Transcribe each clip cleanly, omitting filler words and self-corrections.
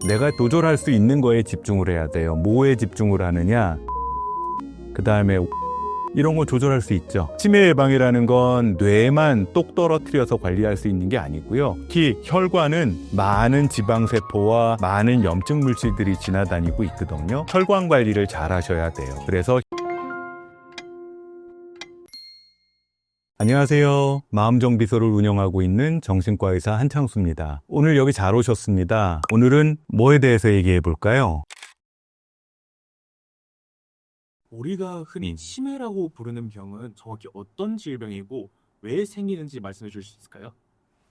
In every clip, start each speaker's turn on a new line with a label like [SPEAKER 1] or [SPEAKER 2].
[SPEAKER 1] 내가 조절할 수 있는 거에 집중을 해야 돼요. 뭐에 집중을 하느냐, 그 다음에 이런 거 조절할 수 있죠. 치매 예방이라는 건 뇌만 똑 떨어뜨려서 관리할 수 있는 게 아니고요. 특히 혈관은 많은 지방세포와 많은 염증 물질들이 지나다니고 있거든요. 혈관 관리를 잘 하셔야 돼요. 그래서 안녕하세요. 마음정비소를 운영하고 있는 정신과 의사 한창수입니다. 오늘 여기 잘 오셨습니다. 오늘은 뭐에 대해서 얘기해 볼까요?
[SPEAKER 2] 우리가 흔히 치매라고 부르는 병은 정확히 어떤 질병이고 왜 생기는지 말씀해 주실 수 있을까요?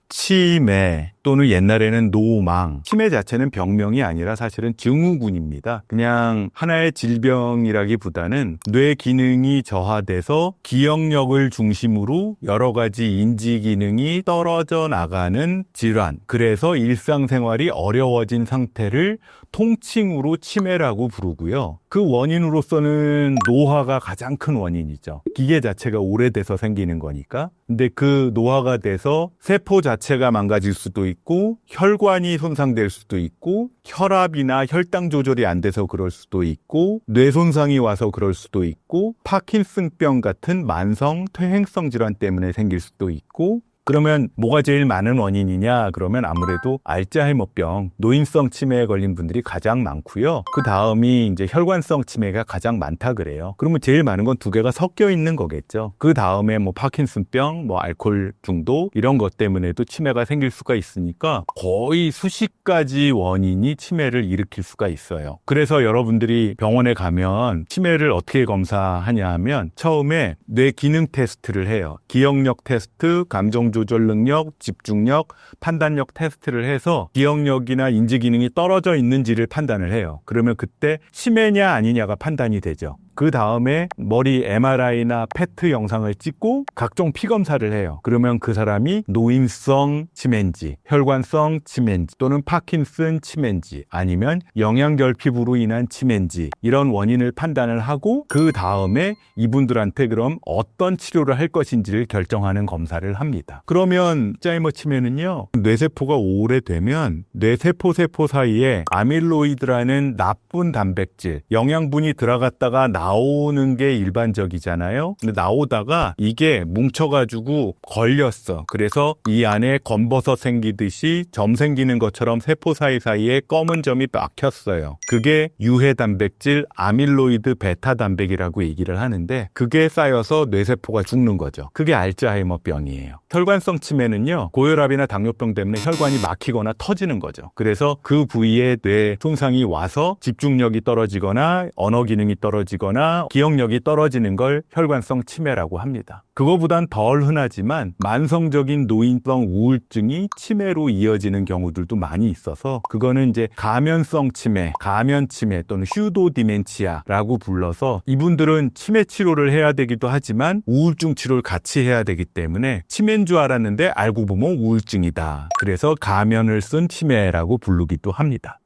[SPEAKER 1] 치매 또는 옛날에는 노망, 치매 자체는 병명이 아니라 사실은 증후군입니다. 그냥 하나의 질병이라기보다는 뇌 기능이 저하돼서 기억력을 중심으로 여러 가지 인지 기능이 떨어져 나가는 질환, 그래서 일상생활이 어려워진 상태를 통칭으로 치매라고 부르고요. 그 원인으로서는 노화가 가장 큰 원인이죠. 기계 자체가 오래돼서 생기는 거니까. 근데 그 노화가 돼서 세포 자체가 망가질 수도 있고 혈관이 손상될 수도 있고 혈압이나 혈당 조절이 안 돼서 그럴 수도 있고 뇌 손상이 와서 그럴 수도 있고 파킨슨병 같은 만성 퇴행성 질환 때문에 생길 수도 있고, 그러면 뭐가 제일 많은 원인이냐? 그러면 아무래도 알츠하이머병, 노인성 치매에 걸린 분들이 가장 많고요. 그 다음이 이제 혈관성 치매가 가장 많다 그래요. 그러면 제일 많은 건 두 개가 섞여 있는 거겠죠. 그 다음에 뭐 파킨슨병, 뭐 알코올 중독 이런 것 때문에도 치매가 생길 수가 있으니까 거의 수십 가지 원인이 치매를 일으킬 수가 있어요. 그래서 여러분들이 병원에 가면 치매를 어떻게 검사하냐 하면 처음에 뇌 기능 테스트를 해요. 기억력 테스트, 감정 조절 능력, 집중력, 판단력 테스트를 해서 기억력이나 인지 기능이 떨어져 있는지를 판단을 해요. 그러면 그때 치매냐 아니냐가 판단이 되죠. 그 다음에 머리 MRI나 PET 영상을 찍고 각종 피검사를 해요. 그러면 그 사람이 노인성 치매인지, 혈관성 치매인지, 또는 파킨슨 치매인지, 아니면 영양결핍으로 인한 치매인지, 이런 원인을 판단을 하고 그 다음에 이분들한테 그럼 어떤 치료를 할 것인지를 결정하는 검사를 합니다. 그러면 알츠하이머 치매는요, 뇌세포가 오래되면 뇌세포 세포 사이에 아밀로이드라는 나쁜 단백질, 영양분이 들어갔다가 나오는 게 일반적이잖아요. 근데 나오다가 이게 뭉쳐가지고 걸렸어. 그래서 이 안에 검버섯 생기듯이 점 생기는 것처럼 세포 사이사이에 검은 점이 막혔어요. 그게 유해 단백질 아밀로이드 베타 단백이라고 얘기를 하는데 그게 쌓여서 뇌세포가 죽는 거죠. 그게 알츠하이머병이에요. 혈관성 치매는요, 고혈압이나 당뇨병 때문에 혈관이 막히거나 터지는 거죠. 그래서 그 부위에 뇌 손상이 와서 집중력이 떨어지거나 언어 기능이 떨어지거나 기억력이 떨어지는 걸 혈관성 치매라고 합니다. 그거보단 덜 흔하지만 만성적인 노인성 우울증이 치매로 이어지는 경우들도 많이 있어서 그거는 이제 가면성 치매, 가면 치매 또는 슈도 디멘치아라고 불러서 이분들은 치매 치료를 해야 되기도 하지만 우울증 치료를 같이 해야 되기 때문에 치매인 줄 알았는데 알고 보면 우울증이다. 그래서 가면을 쓴 치매라고 부르기도 합니다.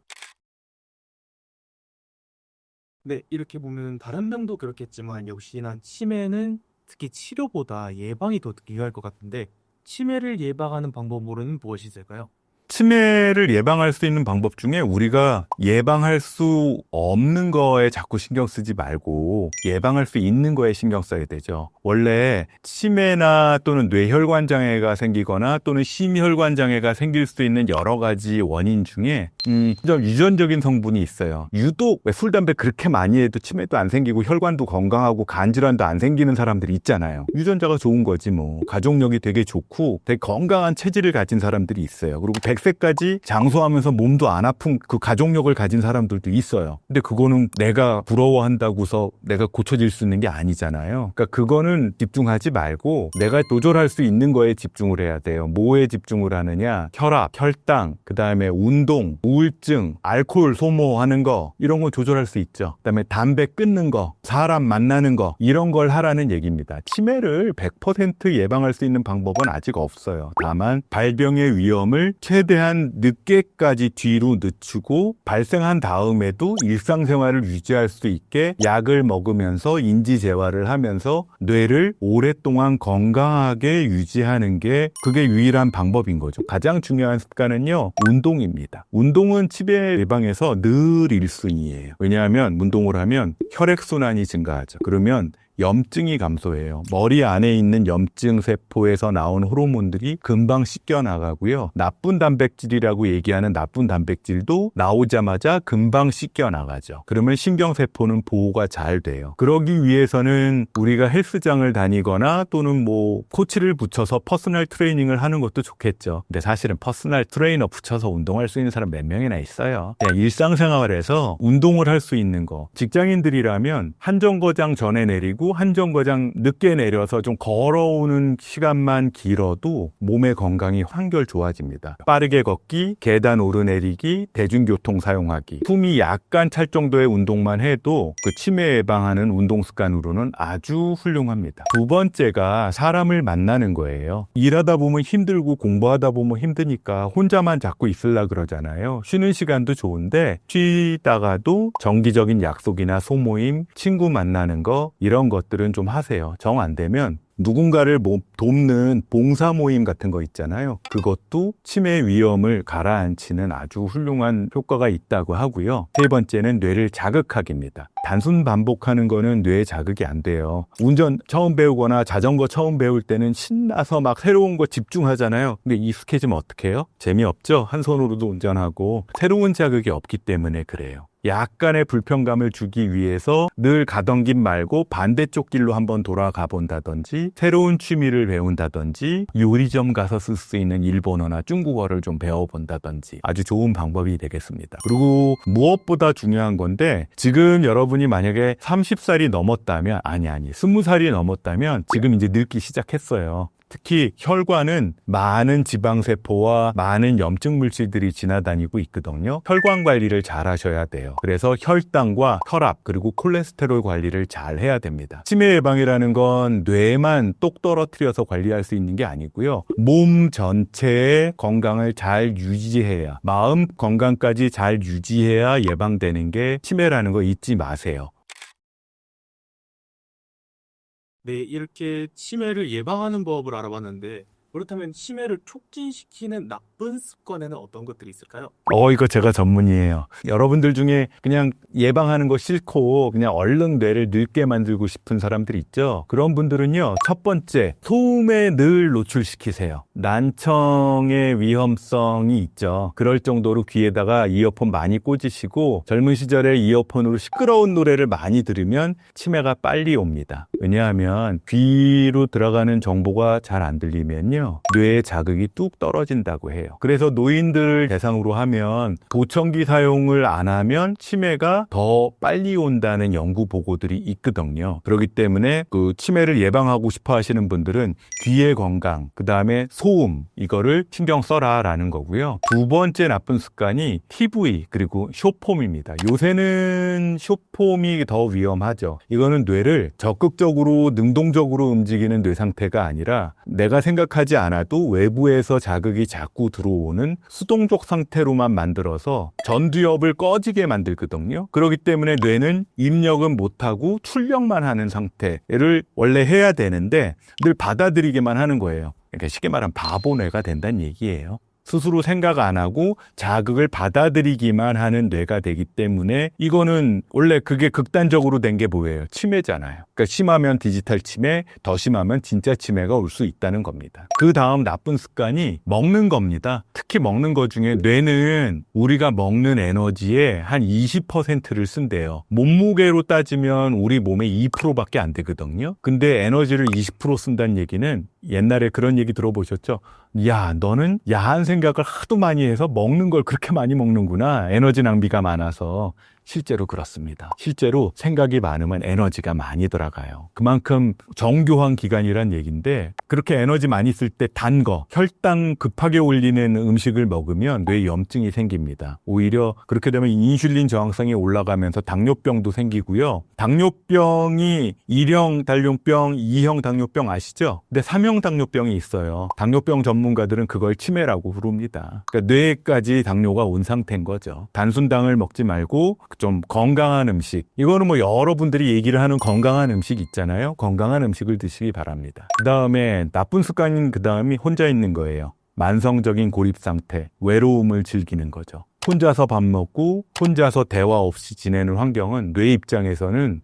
[SPEAKER 2] 네, 이렇게 보면 다른 병도 그렇겠지만 역시나 치매는 특히 치료보다 예방이 더 중요할 것 같은데 치매를 예방하는 방법으로는 무엇이 있을까요?
[SPEAKER 1] 치매를 예방할 수 있는 방법 중에 우리가 예방할 수 없는 거에 자꾸 신경 쓰지 말고 예방할 수 있는 거에 신경 써야 되죠. 원래 치매나 또는 뇌혈관 장애가 생기거나 또는 심혈관 장애가 생길 수 있는 여러 가지 원인 중에 좀 유전적인 성분이 있어요. 유독 술, 담배 그렇게 많이 해도 치매도 안 생기고 혈관도 건강하고 간 질환도 안 생기는 사람들이 있잖아요. 유전자가 좋은 거지 뭐. 가족력이 되게 좋고 되게 건강한 체질을 가진 사람들이 있어요. 그리고 100세까지 장수하면서 몸도 안 아픈 그 가족력을 가진 사람들도 있어요. 근데 그거는 내가 부러워한다고서 내가 고쳐질 수 있는 게 아니잖아요. 그러니까 그거는 집중하지 말고 내가 조절할 수 있는 거에 집중을 해야 돼요. 뭐에 집중을 하느냐? 혈압, 혈당, 그 다음에 운동, 우울증, 알코올 소모하는 거 이런 거 조절할 수 있죠. 그 다음에 담배 끊는 거, 사람 만나는 거 이런 걸 하라는 얘기입니다. 치매를 100% 예방할 수 있는 방법은 아직 없어요. 다만 발병의 위험을 최대한 최대한 늦게까지 뒤로 늦추고 발생한 다음에도 일상생활을 유지할 수 있게 약을 먹으면서 인지 재활을 하면서 뇌를 오랫동안 건강하게 유지하는 게 그게 유일한 방법인 거죠. 가장 중요한 습관은요, 운동입니다. 운동은 치매 예방에서 늘 1순위예요. 왜냐하면 운동을 하면 혈액순환이 증가하죠. 그러면 염증이 감소해요. 머리 안에 있는 염증 세포에서 나온 호르몬들이 금방 씻겨나가고요. 나쁜 단백질이라고 얘기하는 나쁜 단백질도 나오자마자 금방 씻겨나가죠. 그러면 신경세포는 보호가 잘 돼요. 그러기 위해서는 우리가 헬스장을 다니거나 또는 뭐 코치를 붙여서 퍼스널 트레이닝을 하는 것도 좋겠죠. 근데 사실은 퍼스널 트레이너 붙여서 운동할 수 있는 사람 몇 명이나 있어요. 그냥 일상생활에서 운동을 할 수 있는 거. 직장인들이라면 한 정거장 전에 내리고 한 정거장 늦게 내려서 좀 걸어오는 시간만 길어도 몸의 건강이 한결 좋아집니다. 빠르게 걷기, 계단 오르내리기, 대중교통 사용하기, 숨이 약간 찰 정도의 운동만 해도 그 치매 예방하는 운동 습관으로는 아주 훌륭합니다. 두 번째가 사람을 만나는 거예요. 일하다 보면 힘들고 공부하다 보면 힘드니까 혼자만 자꾸 있으려 그러잖아요. 쉬는 시간도 좋은데 쉬다가도 정기적인 약속이나 소모임, 친구 만나는 거 이런 것들은 좀 하세요. 정 안 되면 누군가를 돕는 봉사 모임 같은 거 있잖아요. 그것도 치매 위험을 가라앉히는 아주 훌륭한 효과가 있다고 하고요. 세 번째는 뇌를 자극하기입니다. 단순 반복하는 거는 뇌에 자극이 안 돼요. 운전 처음 배우거나 자전거 처음 배울 때는 신나서 막 새로운 거 집중하잖아요. 근데 익숙해지면 어떻게 해요? 재미없죠? 한 손으로도 운전하고. 새로운 자극이 없기 때문에 그래요. 약간의 불편감을 주기 위해서 늘 가던 길 말고 반대쪽 길로 한번 돌아가 본다든지, 새로운 취미를 배운다든지, 요리점 가서 쓸 수 있는 일본어나 중국어를 좀 배워본다든지 아주 좋은 방법이 되겠습니다. 그리고 무엇보다 중요한 건데, 지금 여러분이 만약에 30살이 넘었다면, 아니 20살이 넘었다면 지금 이제 늙기 시작했어요. 특히 혈관은 많은 지방세포와 많은 염증 물질들이 지나다니고 있거든요. 혈관 관리를 잘 하셔야 돼요. 그래서 혈당과 혈압 그리고 콜레스테롤 관리를 잘 해야 됩니다. 치매 예방이라는 건 뇌만 똑 떨어뜨려서 관리할 수 있는 게 아니고요. 몸 전체의 건강을 잘 유지해야, 마음 건강까지 잘 유지해야 예방되는 게 치매라는 거 잊지 마세요.
[SPEAKER 2] 네, 이렇게 치매를 예방하는 법을 알아봤는데, 그렇다면 치매를 촉진시키는 나쁜 습관에는 어떤 것들이 있을까요?
[SPEAKER 1] 이거 제가 전문이에요. 여러분들 중에 그냥 예방하는 거 싫고 그냥 얼른 뇌를 늙게 만들고 싶은 사람들 있죠? 그런 분들은요, 첫 번째, 소음에 늘 노출시키세요. 난청의 위험성이 있죠. 그럴 정도로 귀에다가 이어폰 많이 꽂으시고 젊은 시절에 이어폰으로 시끄러운 노래를 많이 들으면 치매가 빨리 옵니다. 왜냐하면 귀로 들어가는 정보가 잘 안 들리면요, 뇌의 자극이 뚝 떨어진다고 해요. 그래서 노인들을 대상으로 하면 보청기 사용을 안 하면 치매가 더 빨리 온다는 연구 보고들이 있거든요. 그렇기 때문에 그 치매를 예방하고 싶어 하시는 분들은 귀의 건강, 그 다음에 소음, 이거를 신경 써라라는 거고요. 두 번째 나쁜 습관이 TV 그리고 쇼폼입니다. 요새는 쇼폼이 더 위험하죠. 이거는 뇌를 적극적으로 능동적으로 움직이는 뇌 상태가 아니라 내가 생각하지 않아도 외부에서 자극이 자꾸 들어오는 수동적 상태로만 만들어서 전두엽을 꺼지게 만들거든요. 그렇기 때문에 뇌는 입력은 못하고 출력만 하는 상태를 원래 해야 되는데 늘 받아들이기만 하는 거예요. 그러니까 쉽게 말하면 바보 뇌가 된다는 얘기예요. 스스로 생각 안 하고 자극을 받아들이기만 하는 뇌가 되기 때문에 이거는 원래 그게 극단적으로 된 게 뭐예요? 치매잖아요. 그러니까 심하면 디지털 치매, 더 심하면 진짜 치매가 올 수 있다는 겁니다. 그 다음 나쁜 습관이 먹는 겁니다. 특히 먹는 것 중에 뇌는 우리가 먹는 에너지의 한 20%를 쓴대요. 몸무게로 따지면 우리 몸의 2%밖에 안 되거든요. 근데 에너지를 20% 쓴다는 얘기는 옛날에 그런 얘기 들어보셨죠? 야, 너는 야한 생각을 하도 많이 해서 먹는 걸 그렇게 많이 먹는구나. 에너지 낭비가 많아서. 실제로 그렇습니다. 실제로 생각이 많으면 에너지가 많이 들어가요. 그만큼 정교한 기관이란 얘기인데 그렇게 에너지 많이 쓸 때 단 거, 혈당 급하게 올리는 음식을 먹으면 뇌에 염증이 생깁니다. 오히려 그렇게 되면 인슐린 저항성이 올라가면서 당뇨병도 생기고요. 당뇨병이 1형 당뇨병, 2형 당뇨병 아시죠? 근데 3형 당뇨병이 있어요. 당뇨병 전문가들은 그걸 치매라고 부릅니다. 그러니까 뇌까지 당뇨가 온 상태인 거죠. 단순당을 먹지 말고 좀 건강한 음식. 이거는 뭐 여러분들이 얘기를 하는 건강한 음식 있잖아요. 건강한 음식을 드시기 바랍니다. 그 다음에 나쁜 습관인 그 다음이 혼자 있는 거예요. 만성적인 고립 상태, 외로움을 즐기는 거죠. 혼자서 밥 먹고 혼자서 대화 없이 지내는 환경은 뇌 입장에서는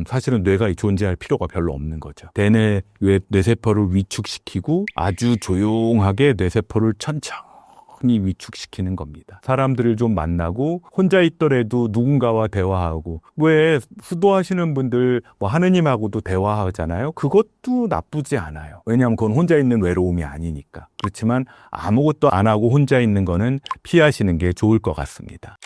[SPEAKER 1] 사실은 뇌가 존재할 필요가 별로 없는 거죠. 대뇌 뇌세포를 위축시키고 아주 조용하게 뇌세포를 천천히 위축시키는 겁니다. 사람들을 좀 만나고 혼자 있더라도 누군가와 대화하고 왜 수도하시는 분들 뭐 하느님하고도 대화하잖아요. 그것도 나쁘지 않아요. 왜냐하면 그건 혼자 있는 외로움이 아니니까. 그렇지만 아무것도 안 하고 혼자 있는 거는 피하시는 게 좋을 것 같습니다.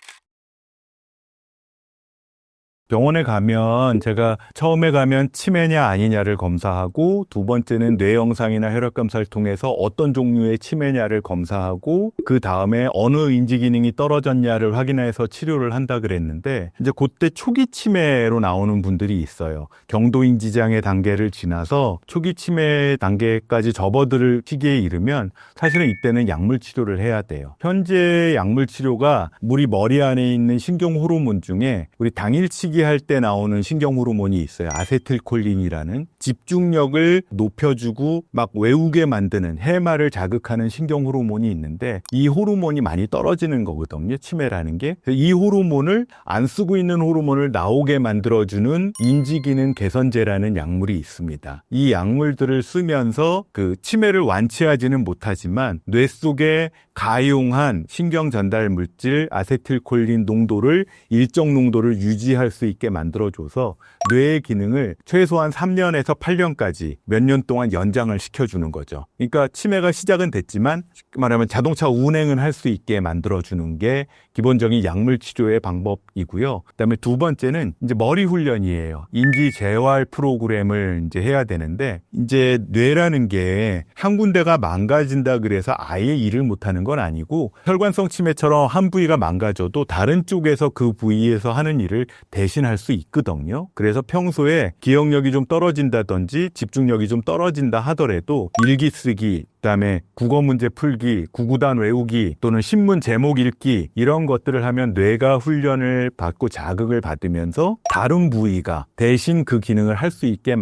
[SPEAKER 1] 병원에 가면 제가 처음에 가면 치매냐 아니냐를 검사하고 두 번째는 뇌 영상이나 혈액 검사를 통해서 어떤 종류의 치매냐를 검사하고 그 다음에 어느 인지 기능이 떨어졌냐를 확인해서 치료를 한다 그랬는데 이제 그때 초기 치매로 나오는 분들이 있어요. 경도 인지장애 단계를 지나서 초기 치매 단계까지 접어들 시기에 이르면 사실은 이때는 약물 치료를 해야 돼요. 현재 약물 치료가 우리 머리 안에 있는 신경 호르몬 중에 우리 당일치기 할 때 나오는 신경 호르몬이 있어요. 아세틸콜린이라는 집중력을 높여주고 막 외우게 만드는 해마를 자극하는 신경 호르몬이 있는데 이 호르몬이 많이 떨어지는 거거든요. 치매라는 게. 이 호르몬을 안 쓰고 있는 호르몬을 나오게 만들어주는 인지기능 개선제라는 약물이 있습니다. 이 약물들을 쓰면서 그 치매를 완치하지는 못하지만 뇌 속에 가용한 신경 전달 물질 아세틸콜린 농도를 일정 농도를 유지할 수 있게 만들어줘서 뇌의 기능을 최소한 3년에서 8년까지 몇 년 동안 연장을 시켜주는 거죠. 그러니까 치매가 시작은 됐지만 말하면 자동차 운행은 할 수 있게 만들어주는 게 기본적인 약물 치료의 방법이고요. 그다음에 두 번째는 이제 머리 훈련이에요. 인지 재활 프로그램을 이제 해야 되는데 이제 뇌라는 게 한 군데가 망가진다 그래서 아예 일을 못하는 건 아니고 혈관성 치매처럼 한 부위가 망가져도 다른 쪽에서 그 부위에서 하는 일을 대신할 수 있거든요. 그래서 평소에 기억력이 좀 떨어진다든지 집중력이 좀 떨어진다 하더라도 일기 쓰기, 그다음에 국어 문제 풀기, 구구단 외우기 또는 신문 제목 읽기 이런 것들을 하면 뇌가 훈련을 받고 자극을 받으면서 다른 부위가 대신 그 기능을 할 수 있게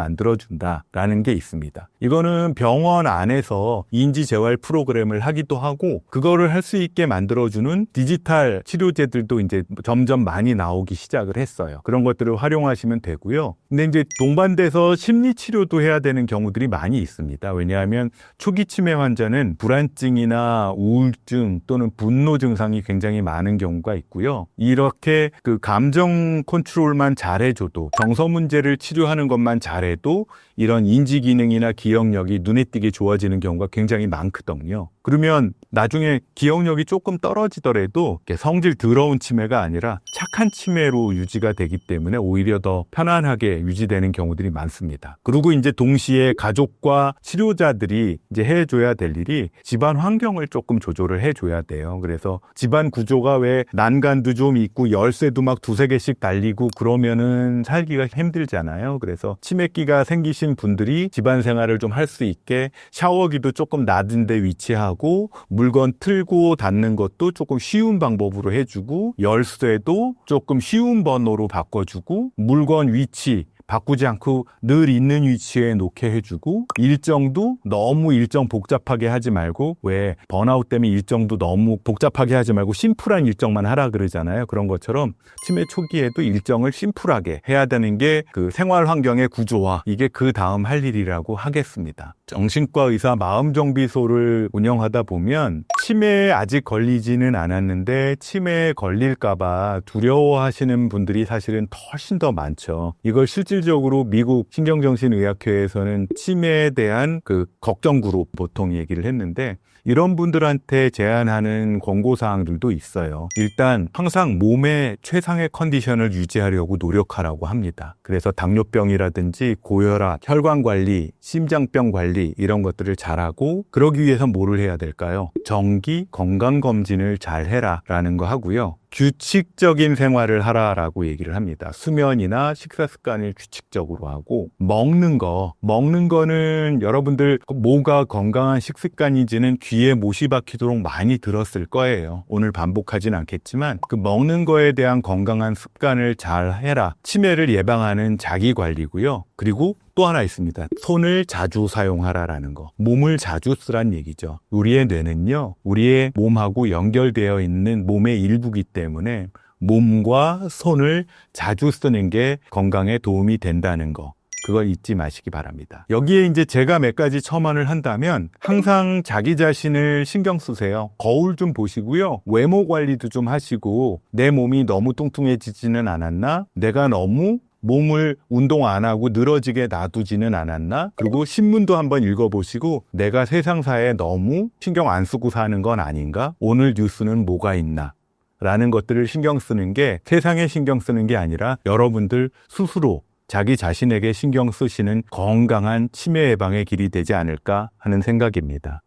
[SPEAKER 1] 만들어준다라는 게 있습니다. 이거는 병원 안에서 인지재활 프로그램을 하기도 하고 그거를 할 수 있게 만들어주는 디지털 치료제들도 이제 점점 많이 나오기 시작을 했어요. 그런 것들을 활용하시면 되고요. 근데 이제 동반돼서 심리치료도 해야 되는 경우들이 많이 있습니다. 왜냐하면 초기 치매 환자는 불안증이나 우울증 또는 분노 증상이 굉장히 많은 경우가 있고요. 이렇게 그 감정 컨트롤만 잘해줘도 정서 문제를 치료하는 것만 잘해도 이런 인지 기능이나 기억력이 눈에 띄게 좋아지는 경우가 굉장히 많거든요. 그러면 나중에 기억력이 조금 떨어지더라도 성질 더러운 치매가 아니라 착한 치매로 유지가 되기 때문에 오히려 더 편안하게 유지되는 경우들이 많습니다. 그리고 이제 동시에 가족과 치료자들이 이제 해줘야 될 일이 집안 환경을 조금 조절을 해줘야 돼요. 그래서 집안 구조가 왜 난간도 좀 있고 열쇠도 막 두세 개씩 달리고 그러면은 살기가 힘들잖아요. 그래서 치매기가 생기신 분들이 집안 생활을 좀 할 수 있게 샤워기도 조금 낮은 데 위치하고 물건 틀고 닫는 것도 조금 쉬운 방법으로 해주고 열쇠도 조금 쉬운 번호로 바꿔주고 물건 위치 바꾸지 않고 늘 있는 위치에 놓게 해주고 일정도 너무 일정 복잡하게 하지 말고 왜 번아웃 때문에 일정도 너무 복잡하게 하지 말고 심플한 일정만 하라 그러잖아요. 그런 것처럼 치매 초기에도 일정을 심플하게 해야 되는 게 그 생활 환경의 구조화 이게 그 다음 할 일이라고 하겠습니다. 정신과 의사 마음정비소를 운영하다 보면 치매에 아직 걸리지는 않았는데 치매에 걸릴까봐 두려워하시는 분들이 사실은 훨씬 더 많죠. 이걸 실질적으로 미국 신경정신의학회에서는 치매에 대한 그 걱정 그룹 보통 얘기를 했는데 이런 분들한테 제안하는 권고사항들도 있어요. 일단 항상 몸의 최상의 컨디션을 유지하려고 노력하라고 합니다. 그래서 당뇨병이라든지 고혈압, 혈관관리, 심장병 관리 이런 것들을 잘하고, 그러기 위해서 뭐를 해야 될까요? 정기 건강검진을 잘 해라 라는 거 하고요. 규칙적인 생활을 하라라고 얘기를 합니다. 수면이나 식사 습관을 규칙적으로 하고, 먹는 거는 여러분들 뭐가 건강한 식습관인지는 귀에 못이 박히도록 많이 들었을 거예요. 오늘 반복하진 않겠지만 그 먹는 거에 대한 건강한 습관을 잘 해라. 치매를 예방하는 자기 관리고요. 그리고 또 하나 있습니다. 손을 자주 사용하라라는 거. 몸을 자주 쓰란 얘기죠. 우리의 뇌는요, 우리의 몸하고 연결되어 있는 몸의 일부이기 때문에 몸과 손을 자주 쓰는 게 건강에 도움이 된다는 거. 그걸 잊지 마시기 바랍니다. 여기에 이제 제가 몇 가지 첨언을 한다면, 항상 자기 자신을 신경 쓰세요. 거울 좀 보시고요. 외모 관리도 좀 하시고, 내 몸이 너무 뚱뚱해지지는 않았나? 내가 너무 몸을 운동 안 하고 늘어지게 놔두지는 않았나? 그리고 신문도 한번 읽어보시고, 내가 세상사에 너무 신경 안 쓰고 사는 건 아닌가? 오늘 뉴스는 뭐가 있나? 라는 것들을 신경 쓰는 게, 세상에 신경 쓰는 게 아니라 여러분들 스스로 자기 자신에게 신경 쓰시는 건강한 치매 예방의 길이 되지 않을까 하는 생각입니다.